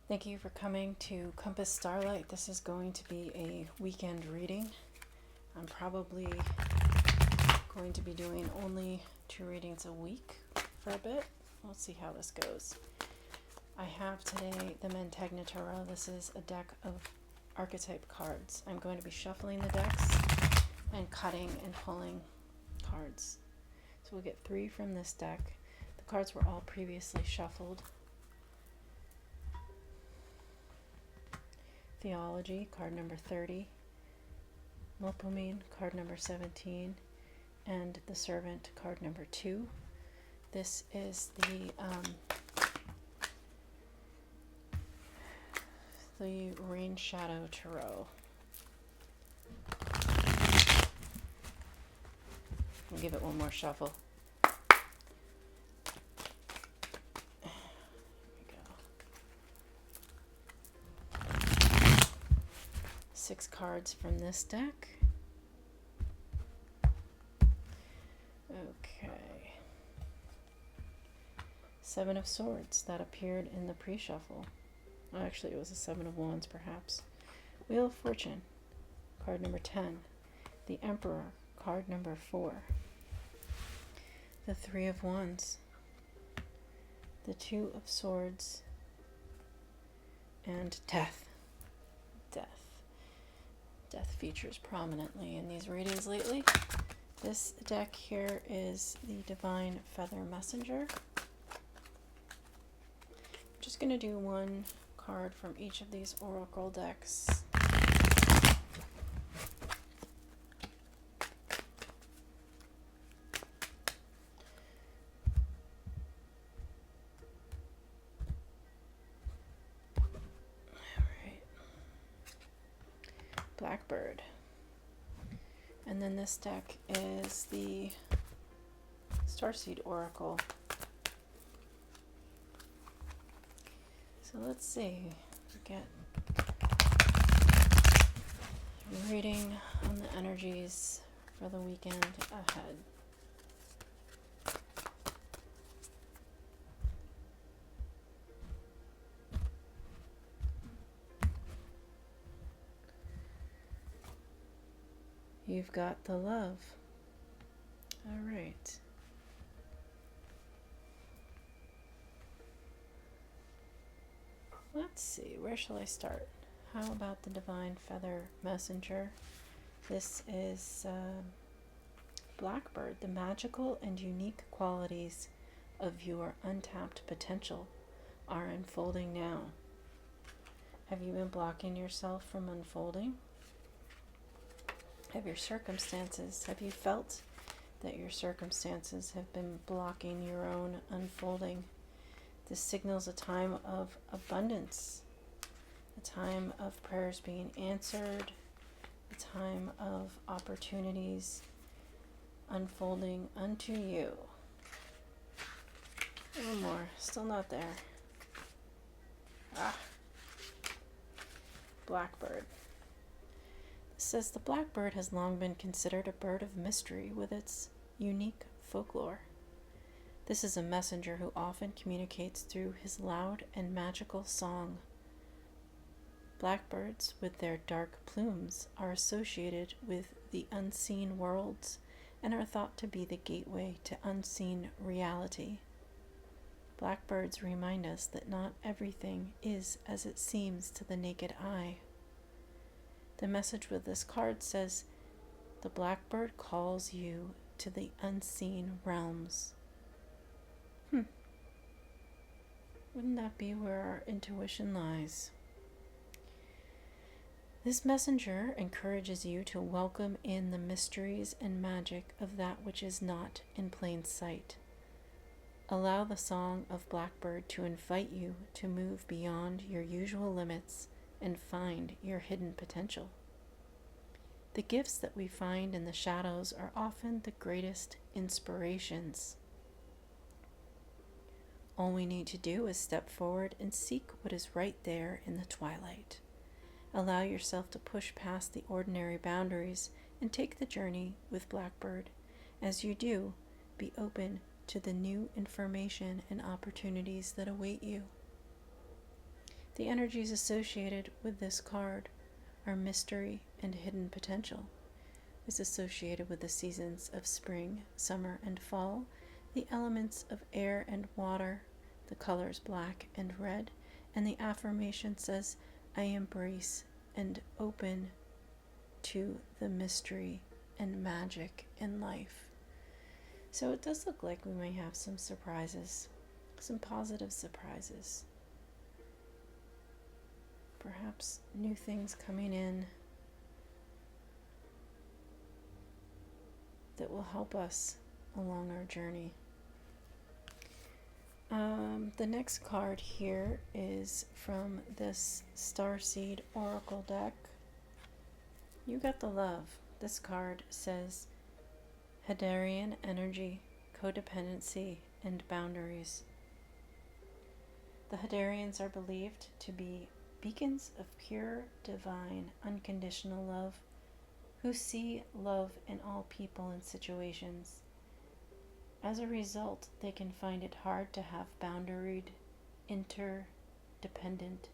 Thank you for coming to Compass Starlight. This is going to be a weekend reading. I'm probably going to be doing only 2 readings a week for a bit. We'll see how this goes. I have today the Mantegna Tarot. This is a deck of archetype cards. I'm going to be shuffling the decks and cutting and pulling cards. So we'll get 3 from this deck. The cards were all previously shuffled. Theology, card number 30, Melpomene, card number 17, and the Servant, card number 2. This is the Rain Shadow Tarot. I'll give it one more shuffle. 6 cards from this deck. Okay. 7 of Swords, that appeared in the pre-shuffle. Oh, actually, it was a 7 of Wands, perhaps. Wheel of Fortune, card number 10. The Emperor, card number 4. The 3 of Wands. The 2 of Swords. And Death. Death features prominently in these readings lately. This deck here is the Divine Feather Messenger. I'm just going to do 1 card from each of these oracle decks. Blackbird. And then this deck is the Starseed Oracle. So let's see. Get a reading on the energies for the weekend ahead. You've got the love. All right. Let's see, where shall I start? How about the Divine Feather Messenger? This is Blackbird. The magical and unique qualities of your untapped potential are unfolding now. Have you been blocking yourself from unfolding? Have you felt that your circumstances have been blocking your own unfolding? This signals a time of abundance, a time of prayers being answered, a time of opportunities unfolding unto you. One more, still not there. Blackbird. Says the blackbird has long been considered a bird of mystery with its unique folklore. This is a messenger who often communicates through his loud and magical song. Blackbirds, with their dark plumes, are associated with the unseen worlds and are thought to be the gateway to unseen reality. Blackbirds remind us that not everything is as it seems to the naked eye. The message with this card says, the blackbird calls you to the unseen realms. Wouldn't that be where our intuition lies? This messenger encourages you to welcome in the mysteries and magic of that which is not in plain sight. Allow the song of Blackbird to invite you to move beyond your usual limits and find your hidden potential. The gifts that we find in the shadows are often the greatest inspirations. All we need to do is step forward and seek what is right there in the twilight. Allow yourself to push past the ordinary boundaries and take the journey with Blackbird. As you do, be open to the new information and opportunities that await you. The energies associated with this card are mystery and hidden potential. It's associated with the seasons of spring, summer, and fall, the elements of air and water, the colors black and red, and the affirmation says, I embrace and open to the mystery and magic in life. So it does look like we may have some surprises, some positive surprises. Perhaps new things coming in that will help us along our journey. The next card here is from this Starseed Oracle deck. You got the love. This card says Hadarian energy, codependency, and boundaries. The Hadarians are believed to be beacons of pure, divine, unconditional love who see love in all people and situations. As a result, they can find it hard to have boundaried, interdependent,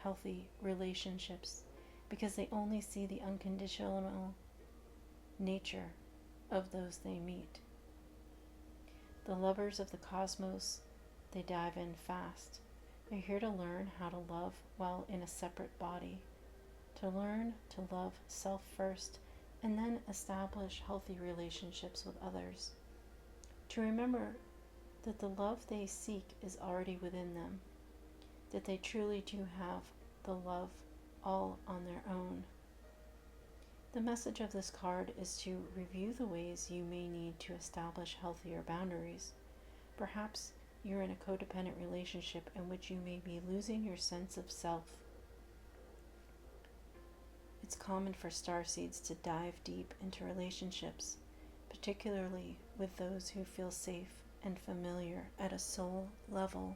healthy relationships because they only see the unconditional nature of those they meet. The lovers of the cosmos, they dive in fast. They're here to learn how to love while in a separate body, to learn to love self first, and then establish healthy relationships with others. To remember that the love they seek is already within them, that they truly do have the love all on their own. The message of this card is to review the ways you may need to establish healthier boundaries. Perhaps you're in a codependent relationship in which you may be losing your sense of self. It's common for starseeds to dive deep into relationships, particularly with those who feel safe and familiar at a soul level.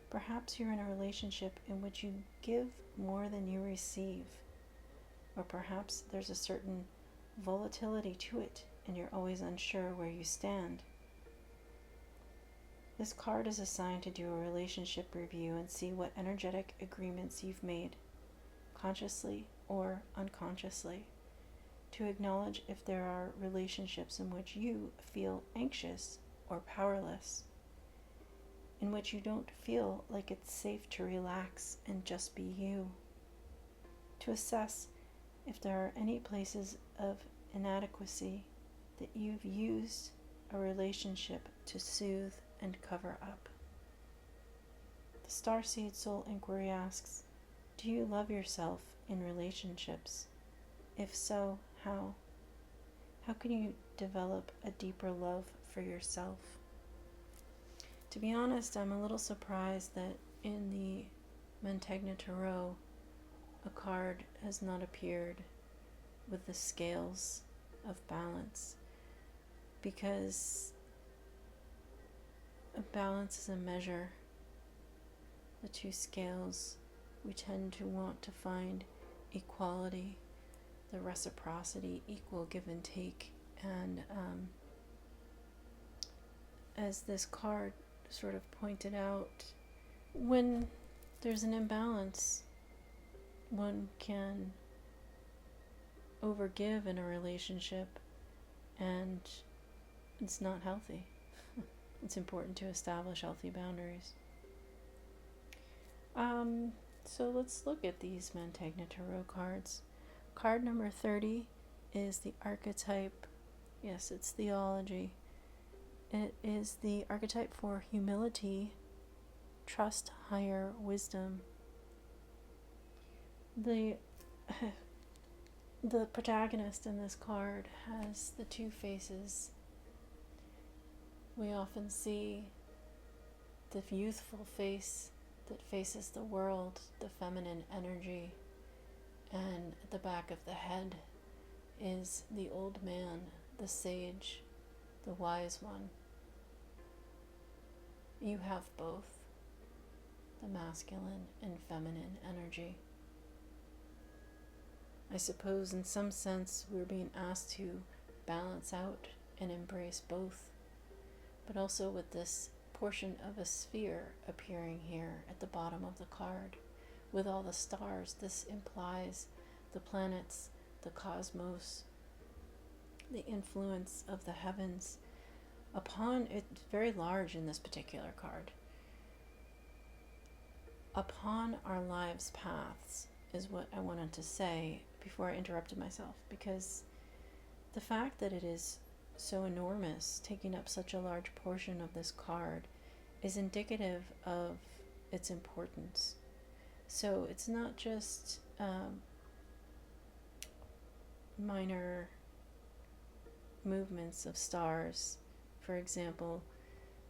Perhaps you're in a relationship in which you give more than you receive, or perhaps there's a certain volatility to it and you're always unsure where you stand. This card is assigned to do a relationship review and see what energetic agreements you've made, consciously or unconsciously, to acknowledge if there are relationships in which you feel anxious or powerless, in which you don't feel like it's safe to relax and just be you, to assess if there are any places of inadequacy that you've used a relationship to soothe and cover up. The Starseed Soul Inquiry asks, do you love yourself in relationships? If so, how? How can you develop a deeper love for yourself? To be honest, I'm a little surprised that in the Mantegna Tarot, a card has not appeared with the scales of balance, because a balance is a measure. The two scales, we tend to want to find equality, the reciprocity, equal give and take, and as this card sort of pointed out, when there's an imbalance, one can overgive in a relationship, and it's not healthy. It's important to establish healthy boundaries. So let's look at these Mantegna Tarot cards. Card number 30 is the archetype. Yes, it's theology. It is the archetype for humility, trust higher wisdom. The protagonist in this card has the two faces. We often see the youthful face that faces the world, the feminine energy, and at the back of the head is the old man, the sage, the wise one. You have both, the masculine and feminine energy. I suppose in some sense we're being asked to balance out and embrace both, but also with this portion of a sphere appearing here at the bottom of the card. With all the stars, this implies the planets, the cosmos, the influence of the heavens upon it's very large in this particular card. Upon our lives' paths is what I wanted to say before I interrupted myself, because the fact that it is so enormous, taking up such a large portion of this card, is indicative of its importance. So it's not just minor movements of stars. For example,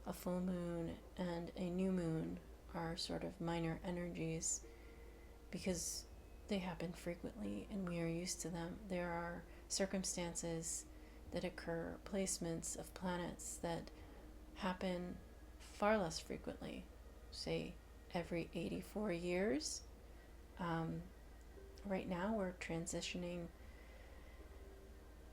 a full moon and a new moon are sort of minor energies because they happen frequently and we are used to them. There are circumstances that occur, placements of planets that happen far less frequently, say every 84 years. Right now we're transitioning.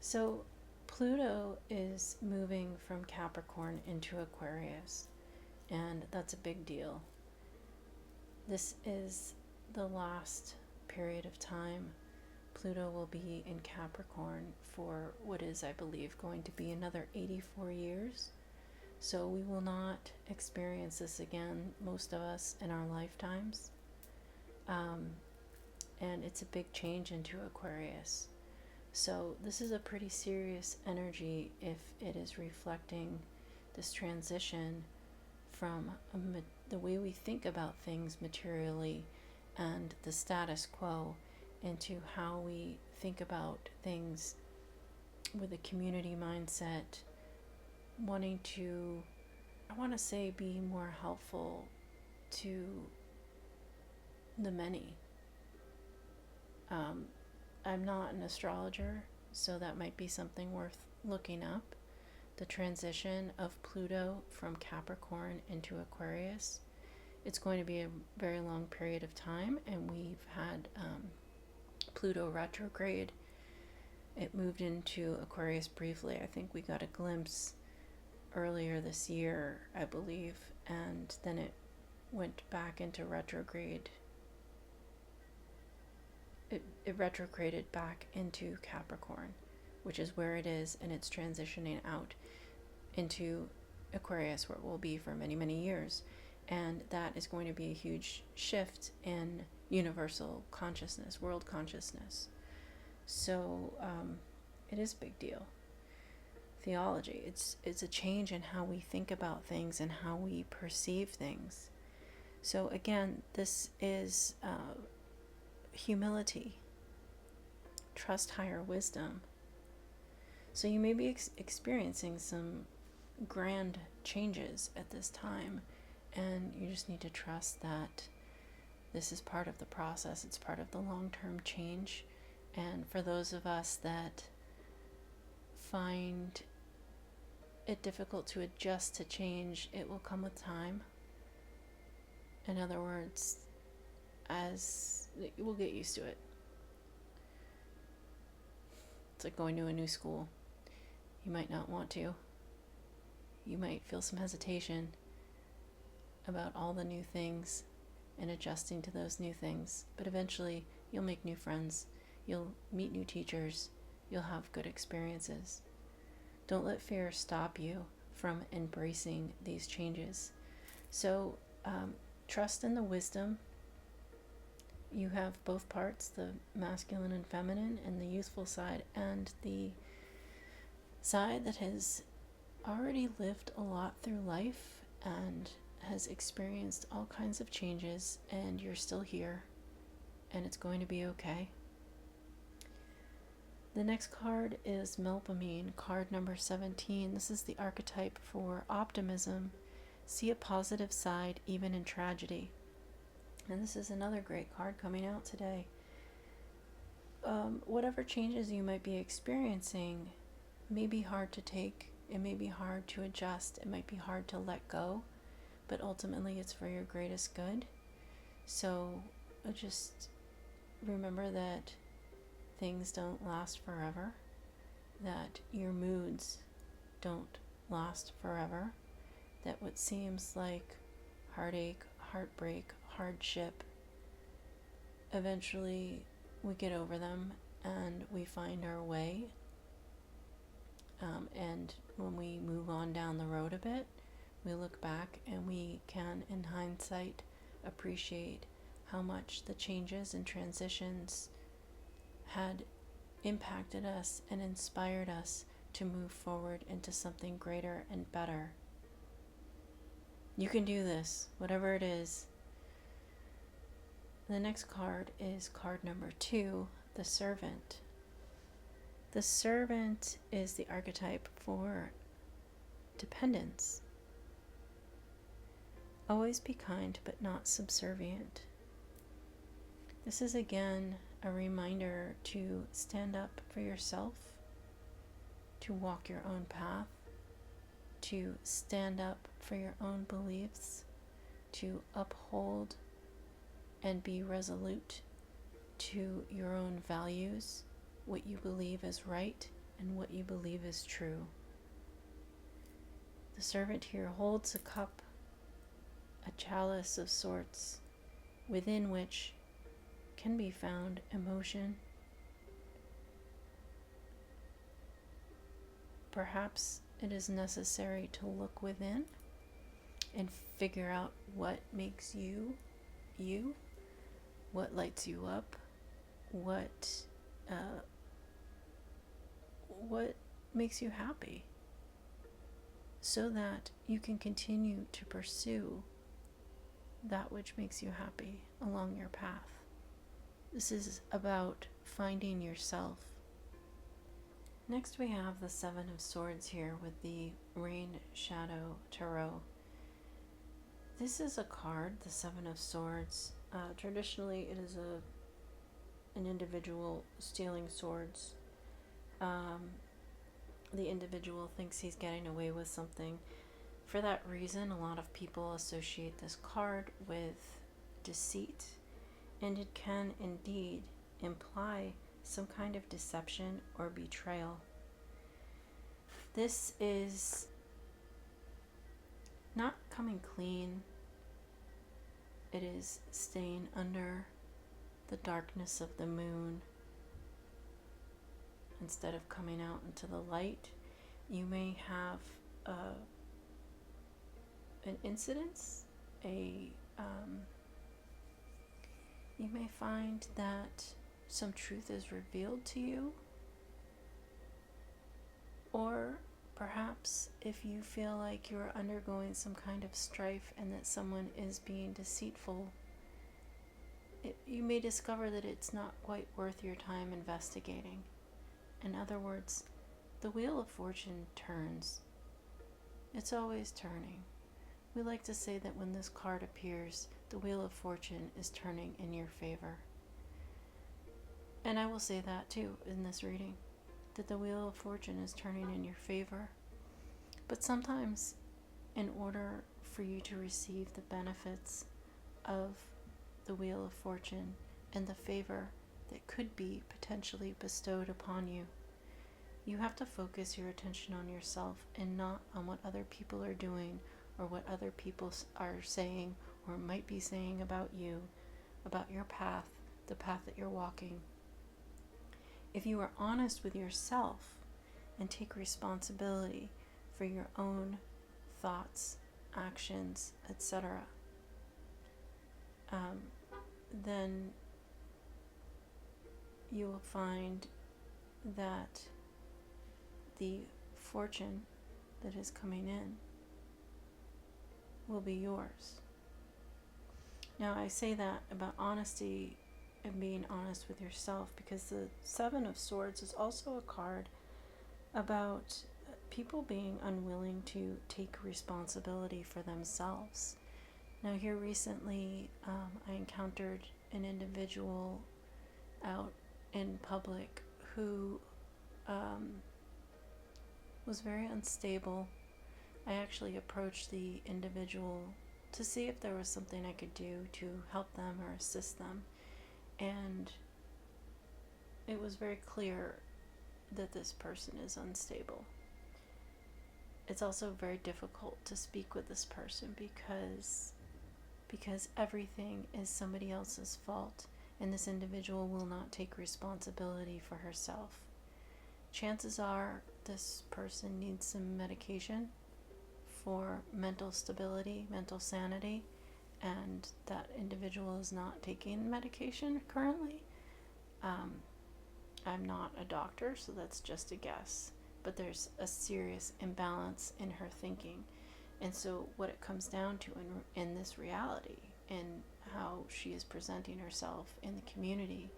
So Pluto is moving from Capricorn into Aquarius, and that's a big deal. This is the last period of time. Pluto will be in Capricorn for what is, I believe, going to be another 84 years. So we will not experience this again, most of us, in our lifetimes. And it's a big change into Aquarius. So this is a pretty serious energy if it is reflecting this transition from the way we think about things materially and the status quo into how we think about things with a community mindset, wanting to, I want to say, be more helpful to the many. I'm not an astrologer, so that might be something worth looking up. The transition of Pluto from Capricorn into Aquarius. It's going to be a very long period of time, and we've had Pluto retrograde. It moved into Aquarius briefly. I think we got a glimpse earlier this year, I believe, and then it went back into retrograde. It retrograded back into Capricorn, which is where it is, and it's transitioning out into Aquarius, where it will be for many, many years. And that is going to be a huge shift in universal consciousness, world consciousness. So it is a big deal. Theology, it's a change in how we think about things and how we perceive things. So again, this is humility, trust higher wisdom. So you may be experiencing some grand changes at this time, and you just need to trust that this is part of the process. It's part of the long-term change. And for those of us that find it difficult to adjust to change, it will come with time. In other words, as we'll get used to it. It's like going to a new school. You might not want to. You might feel some hesitation about all the new things and adjusting to those new things. But eventually, you'll make new friends. You'll meet new teachers. You'll have good experiences. Don't let fear stop you from embracing these changes. So, trust in the wisdom. You have both parts, the masculine and feminine, and the youthful side, and the side that has already lived a lot through life and has experienced all kinds of changes, and you're still here, and it's going to be okay. The next card is Melpomene, card number 17. This is the archetype for optimism. See a positive side even in tragedy. And this is another great card coming out today. Whatever changes you might be experiencing may be hard to take. It may be hard to adjust. It might be hard to let go. But ultimately, it's for your greatest good. So just remember that things don't last forever. That your moods don't last forever. that what seems like heartache, heartbreak, hardship, eventually we get over them and we find our way. And when we move on down the road a bit, we look back and we can, in hindsight, appreciate how much the changes and transitions had impacted us and inspired us to move forward into something greater and better. You can do this, whatever it is. The next card is card number 2, the Servant. The Servant is the archetype for dependence. Always be kind but not subservient. This is again a reminder to stand up for yourself, to walk your own path, to stand up for your own beliefs, to uphold and be resolute to your own values, what you believe is right and what you believe is true. The Servant here holds a cup, a chalice of sorts, within which can be found emotion. Perhaps it is necessary to look within and figure out what makes you, you, what lights you up, what makes you happy, so that you can continue to pursue that which makes you happy along your path. This is about finding yourself. Next we have the Seven of Swords here with the Rain Shadow Tarot. This is a card, the Seven of Swords. Traditionally it is an individual stealing swords. The individual thinks he's getting away with something. For that reason, a lot of people associate this card with deceit, and it can indeed imply some kind of deception or betrayal. This is not coming clean. It is staying under the darkness of the moon. Instead of coming out into the light, you may have an incident, you may find that some truth is revealed to you, or perhaps if you feel like you're undergoing some kind of strife and that someone is being deceitful, you may discover that it's not quite worth your time investigating. In other words, the Wheel of Fortune turns. It's always turning. We like to say that when this card appears, the Wheel of Fortune is turning in your favor. And I will say that too in this reading, that the Wheel of Fortune is turning in your favor. But sometimes, in order for you to receive the benefits of the Wheel of Fortune and the favor that could be potentially bestowed upon you, you have to focus your attention on yourself and not on what other people are doing or what other people are saying or might be saying about you, about your path, the path that you're walking. If you are honest with yourself and take responsibility for your own thoughts, actions, etc., then you will find that the fortune that is coming in will be yours. Now, I say that about honesty and being honest with yourself because the Seven of Swords is also a card about people being unwilling to take responsibility for themselves. Now, here recently, I encountered an individual out in public who was very unstable. I actually approached the individual to see if there was something I could do to help them or assist them. And it was very clear that this person is unstable. it's also very difficult to speak with this person because everything is somebody else's fault, and this individual will not take responsibility for herself. Chances are this person needs some medication for mental stability, mental sanity, and that individual is not taking medication currently. I'm not a doctor, so that's just a guess, but there's a serious imbalance in her thinking. And so what it comes down to in this reality, and how she is presenting herself in the community,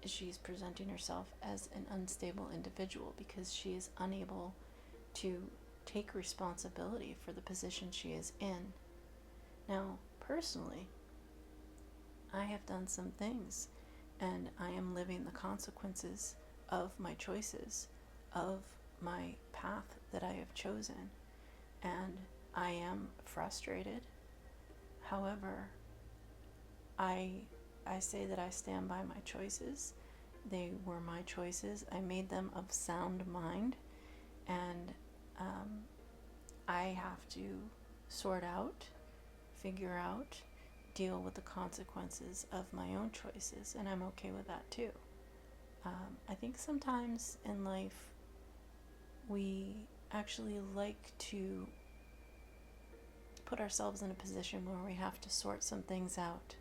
is she's presenting herself as an unstable individual because she is unable to take responsibility for the position she is in. Now, personally, I have done some things, and I am living the consequences of my choices, of my path that I have chosen, and I am frustrated. However, I say that I stand by my choices. They were my choices. I made them of sound mind, and I have to sort out, figure out, deal with the consequences of my own choices, and I'm okay with that too. I think sometimes in life we actually like to put ourselves in a position where we have to sort some things out.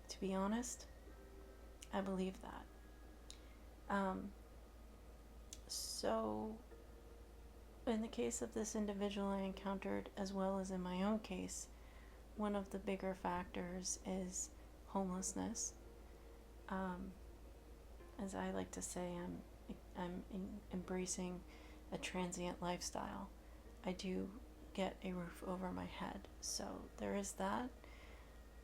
To be honest, I believe that. So, in the case of this individual I encountered, as well as in my own case, one of the bigger factors is homelessness. As I like to say, I'm embracing a transient lifestyle. I do get a roof over my head, so there is that.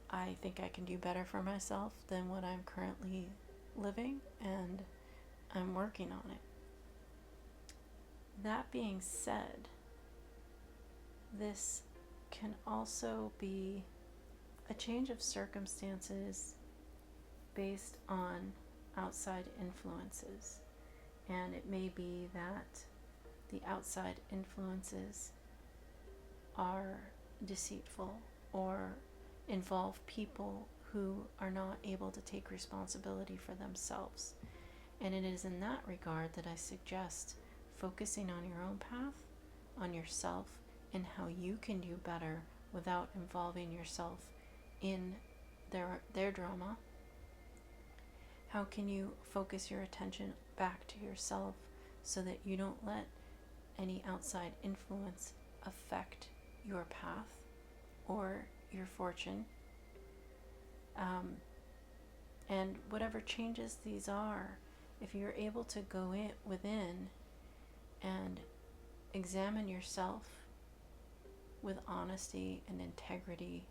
I think I can do better for myself than what I'm currently living, and I'm working on it. That being said, this can also be a change of circumstances based on outside influences. And it may be that the outside influences are deceitful or involve people who are not able to take responsibility for themselves. And it is in that regard that I suggest focusing on your own path, on yourself, and how you can do better without involving yourself in their drama. How can you focus your attention back to yourself so that you don't let any outside influence affect your path or your fortune? And whatever changes these are, if you're able to go within and examine yourself with honesty and integrity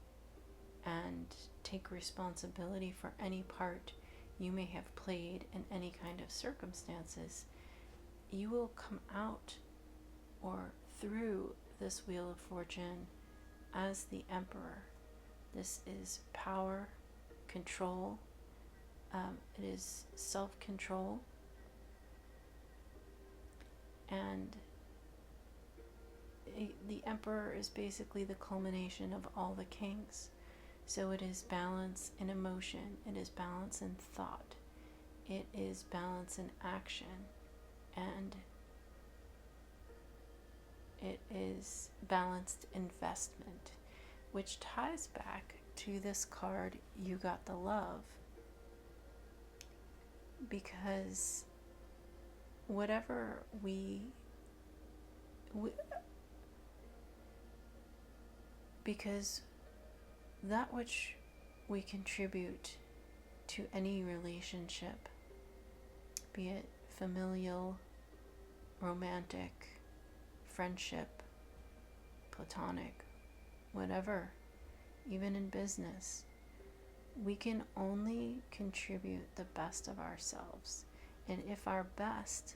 and take responsibility for any part you may have played in any kind of circumstances, you will come out or through this Wheel of Fortune as the Emperor. This is power, control, it is self-control, and the Emperor is basically the culmination of all the kings. So it is balance in emotion, it is balance in thought, it is balance in action, and it is balanced investment, which ties back to this card, You Got the Love, because whatever because that which we contribute to any relationship, be it familial, romantic, friendship, platonic, whatever, even in business, we can only contribute the best of ourselves. And if our best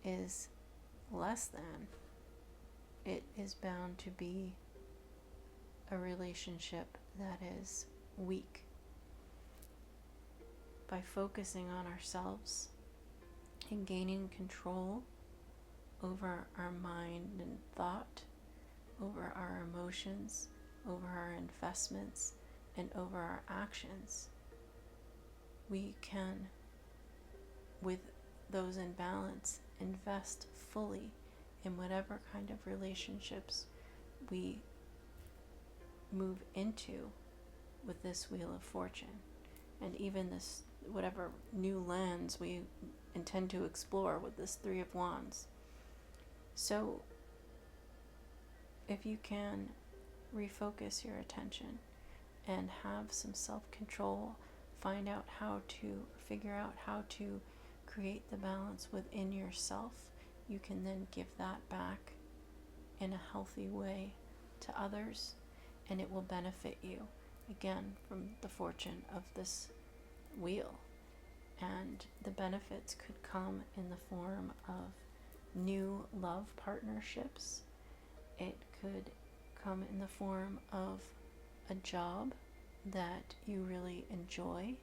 is less than, it is bound to be a relationship that is weak. By focusing on ourselves and gaining control over our mind and thought, over our emotions, over our investments, and over our actions, we can, with those in balance, invest fully in whatever kind of relationships we move into with this Wheel of Fortune, and even this whatever new lands we intend to explore with this Three of Wands. So if you can refocus your attention and have some self-control, figure out how to create the balance within yourself, you can then give that back in a healthy way to others, and it will benefit you, again, from the fortune of this wheel. And the benefits could come in the form of new love partnerships. It could come in the form of a job that you really enjoy.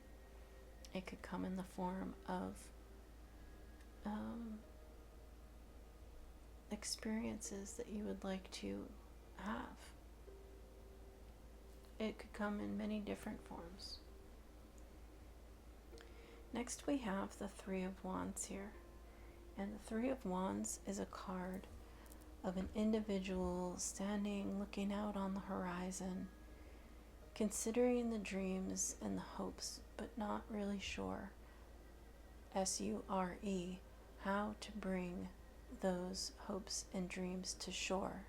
It could come in the form of experiences that you would like to have. It could come in many different forms. Next we have the Three of Wands here. And the Three of Wands is a card of an individual standing, looking out on the horizon, considering the dreams and the hopes, but not really sure, S-U-R-E, how to bring those hopes and dreams to shore,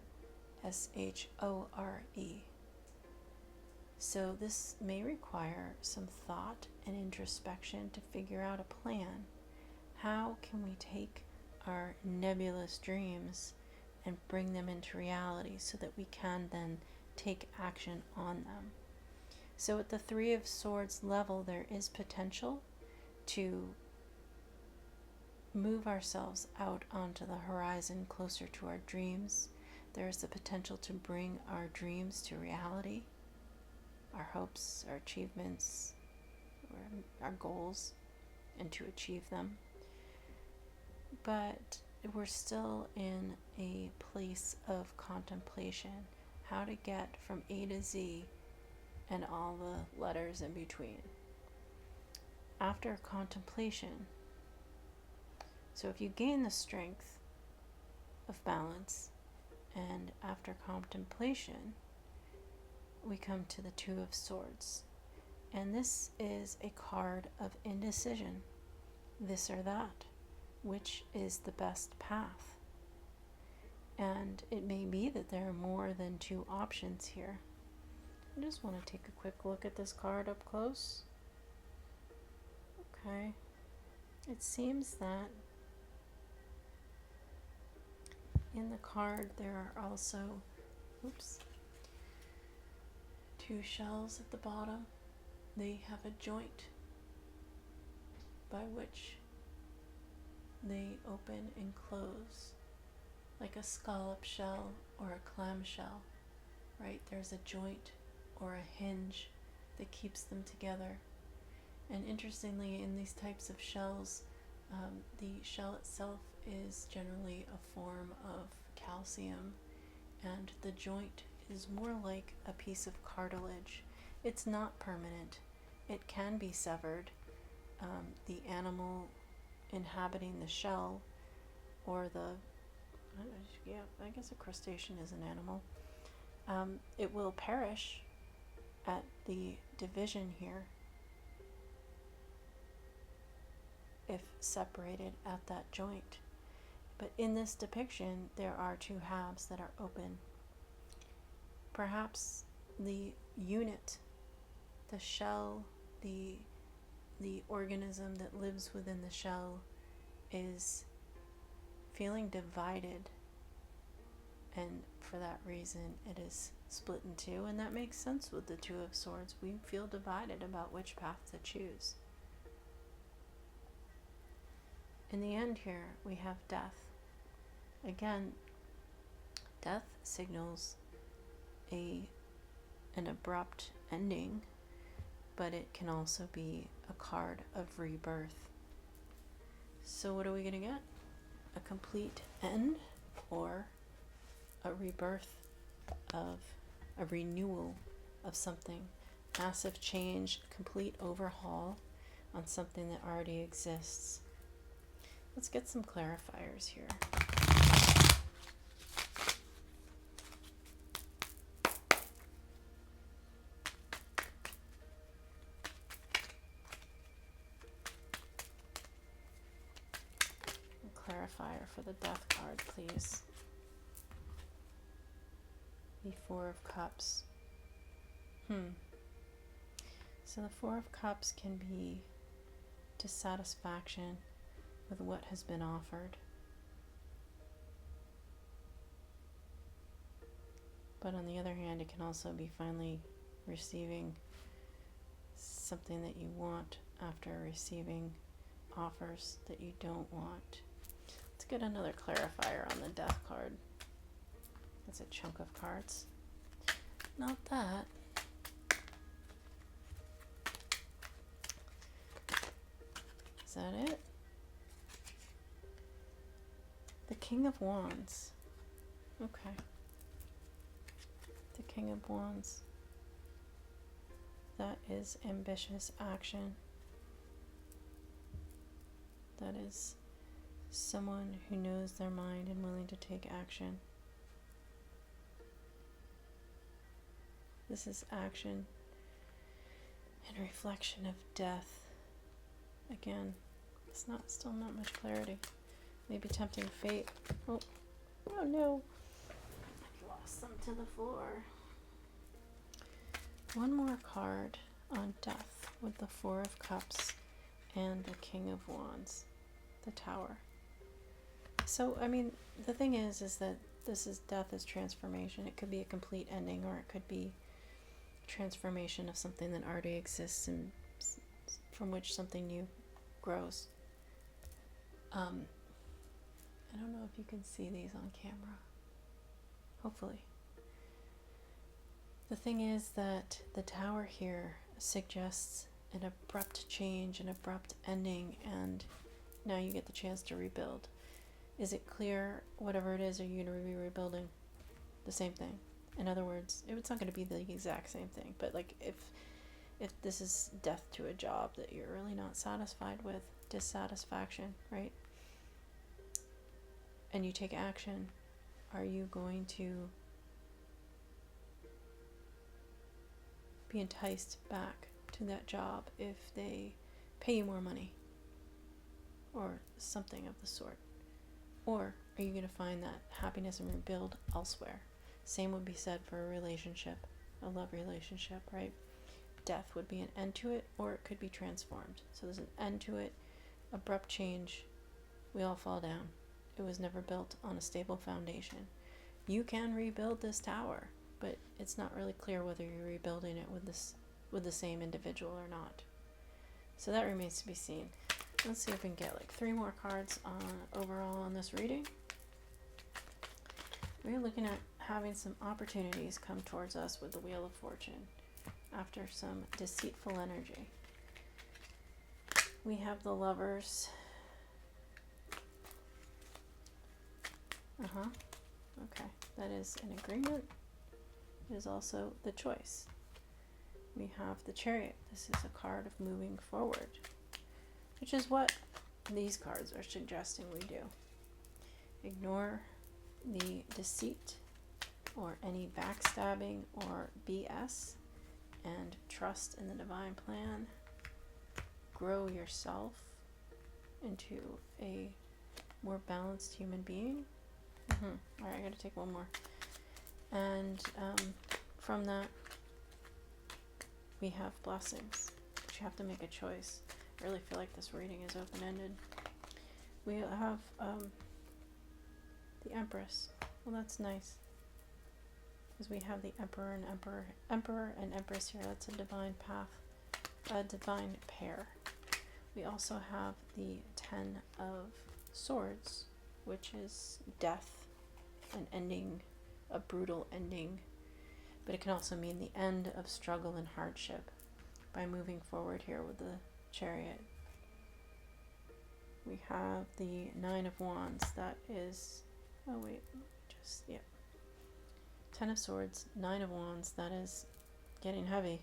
S-H-O-R-E. So this may require some thought and introspection to figure out a plan. How can we take our nebulous dreams and bring them into reality so that we can then take action on them? So at the Three of Swords level, there is potential to move ourselves out onto the horizon closer to our dreams. There is the potential to bring our dreams to reality, our hopes, our achievements, our goals, and to achieve them. But we're still in a place of contemplation, how to get from A to Z and all the letters in between. After contemplation, so if you gain the strength of balance, and after contemplation, we come to the Two of Swords. And this is a card of indecision, this or that, which is the best path. And it may be that there are more than two options here. I just want to take a quick look at this card up close. Okay. It seems that in the card there are also, two shells at the bottom. They have a joint by which they open and close, like a scallop shell or a clam shell, right? There's a joint or a hinge that keeps them together. And interestingly, in these types of shells, the shell itself is generally a form of calcium, and the joint is more like a piece of cartilage. It's not permanent. It can be severed. The animal inhabiting the shell, or I guess a crustacean is an animal, it will perish at the division here if separated at that joint. But in this depiction, there are two halves that are open. Perhaps the unit, the shell, the organism that lives within the shell is feeling divided, and for that reason it is split in two, and that makes sense with the Two of Swords. We feel divided about which path to choose. In the end here, we have death. Again, death signals an abrupt ending, but it can also be a card of rebirth. So what are we going to get? a complete end or a rebirth of a renewal of something. Massive change, complete overhaul on something that already exists. Let's get some clarifiers here. A clarifier for the Death card, please. The Four of Cups. So the Four of Cups can be dissatisfaction with what has been offered. But on the other hand, it can also be finally receiving something that you want after receiving offers that you don't want. Let's get another clarifier on the Death card. That's a chunk of cards. Not that. Is that it? The King of Wands. Okay. The King of Wands. That is ambitious action. That is someone who knows their mind and willing to take action. This is action and reflection of death. Again, it's still not much clarity. Maybe tempting fate. Oh no. I lost them to the floor. One more card on death with the Four of Cups and the King of Wands, the Tower. So, I mean, the thing is that this is death as transformation. It could be a complete ending, or it could be transformation of something that already exists and from which something new grows. I don't know if you can see these on camera. Hopefully. The thing is that the Tower here suggests an abrupt change, an abrupt ending, and now you get the chance to rebuild. Is it clear, whatever it is, are you going to be rebuilding the same thing? In other words, it's not going to be the exact same thing, but like if this is death to a job that you're really not satisfied with, dissatisfaction, right? And you take action, are you going to be enticed back to that job if they pay you more money or something of the sort? Or are you going to find that happiness and rebuild elsewhere? Same would be said for a relationship, a love relationship, right? Death would be an end to it, or it could be transformed. So there's an end to it, abrupt change, we all fall down. It was never built on a stable foundation. You can rebuild this tower, but it's not really clear whether you're rebuilding it with the same individual or not. So that remains to be seen. Let's see if we can get like 3 more cards overall on this reading. We're looking at having some opportunities come towards us with the Wheel of Fortune after some deceitful energy. We have the Lovers. Okay, that is an agreement. It is also the Choice. We have the Chariot. This is a card of moving forward, which is what these cards are suggesting we do. Ignore the deceit or any backstabbing or BS and trust in the divine plan. Grow yourself into a more balanced human being. Alright, I gotta take one more. And from that, we have blessings. But you have to make a choice. I really feel like this reading is open-ended. We have the Empress. Well, that's nice, because we have the Emperor and Empress here. That's a divine path, a divine pair. We also have the Ten of Swords, which is death, an ending, a brutal ending, but it can also mean the end of struggle and hardship by moving forward here with the Chariot. we have the Nine of Wands. That is, oh wait, just, yeah. Ten of Swords, Nine of Wands. That is getting heavy,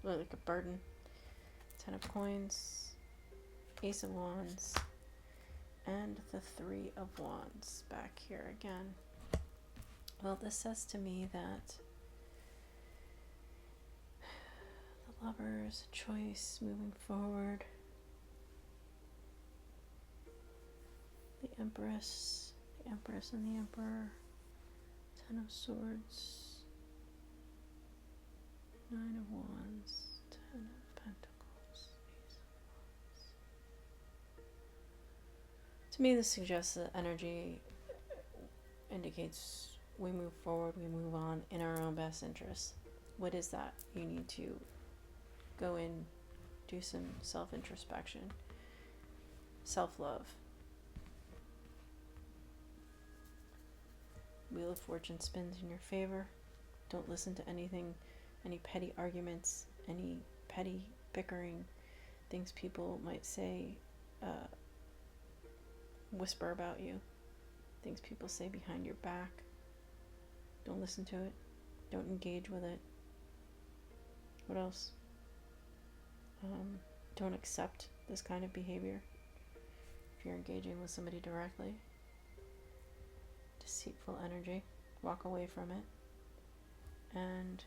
like a burden. Ten of Coins, Ace of Wands, and the Three of Wands back here again. Well, this says to me that the Lovers, choice, moving forward. The Empress and the Emperor. Ten of Swords, Nine of Wands, Ten of Pentacles, Ace of Wands. To me, this suggests that energy indicates we move forward, we move on in our own best interests. What is that? You need to go in, do some self-introspection, self-love. Wheel of Fortune spins in your favor. Don't listen to anything, any petty arguments, any petty bickering, things people might say, whisper about you, things people say behind your back. Don't listen to it. Don't engage with it. What else? Don't accept this kind of behavior if you're engaging with somebody directly. Deceitful energy. Walk away from it. And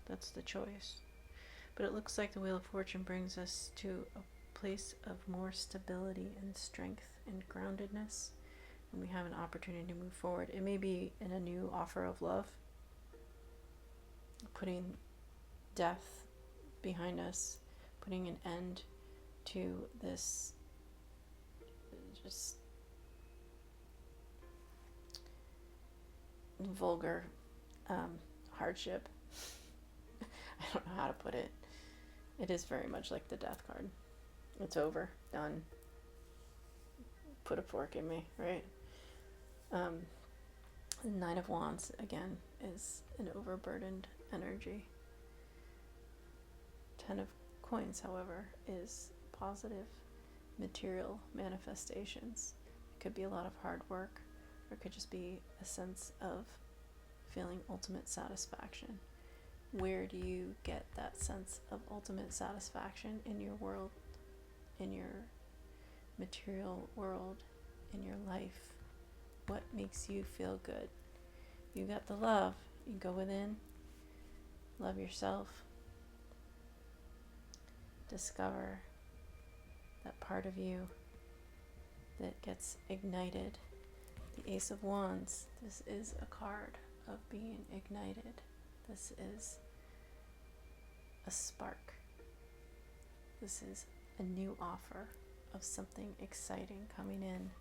that's the choice. But it looks like the Wheel of Fortune brings us to a place of more stability and strength and groundedness, and we have an opportunity to move forward. It may be in a new offer of love, putting death behind us, putting an end to this just vulgar hardship. I don't know how to put it. It is very much like the Death card. It's over, done. Put a fork in me, right? Nine of Wands, again, is an overburdened energy. Ten of Coins, however, is positive material manifestations. It could be a lot of hard work, or it could just be a sense of feeling ultimate satisfaction. Where do you get that sense of ultimate satisfaction in your world, in your material world, in your life? What makes you feel good? You got the love. You go within, love yourself, discover that part of you that gets ignited. The Ace of Wands, this is a card of being ignited. This is a spark. This is a new offer of something exciting coming in.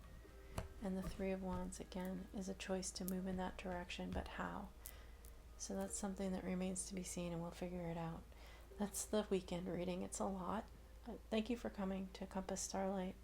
And the Three of Wands, again, is a choice to move in that direction, but how? So that's something that remains to be seen, and we'll figure it out. That's the weekend reading. It's a lot. Thank you for coming to Compass Starlight.